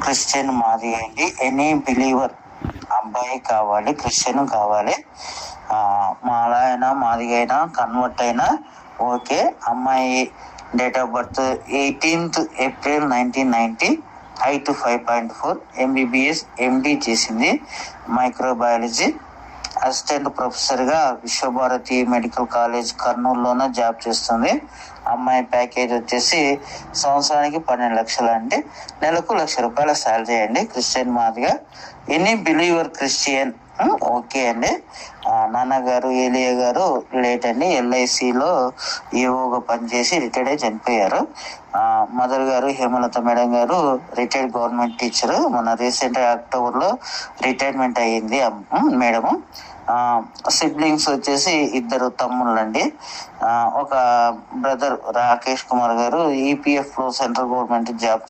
Christian మాది అండి. Any believer అబ్బాయి కావాలి, క్రిస్టియన్ కావాలి, మాల అయినా మాదిగా అయినా కన్వర్ట్ అయినా ఓకే. అమ్మాయి date of birth 18th April 1990, height 5.4, MBBS MD చేసింది, మైక్రోబయాలజీ, అసిస్టెంట్ ప్రొఫెసర్గా విశ్వభారతి మెడికల్ కాలేజ్ కర్నూలులోనే జాబ్ చేస్తుంది. అమ్మాయి ప్యాకేజ్ వచ్చేసి సంవత్సరానికి 12 లక్షలు అండి, నెలకు ₹1,00,000 శాలరీ అండి. Christian Madiga, any believer Christian okay అండి. నాన్నగారు ఏలియా గారు లేట్ అండి, LICలో ఏవోగా పనిచేసి రిటైర్డ్ అయి చనిపోయారు. మదర్ గారు హేమలత మేడం గారు రిటైర్డ్ గవర్నమెంట్ టీచరు, మన రీసెంట్ అక్టోబర్లో రిటైర్మెంట్ అయ్యింది మేడము. సిబ్లింగ్స్ వచ్చేసి 2 తమ్ముళ్ళండి. ఒక బ్రదర్ రాకేష్ కుమార్ గారు EPFలో సెంట్రల్ గవర్నమెంట్ జాబ్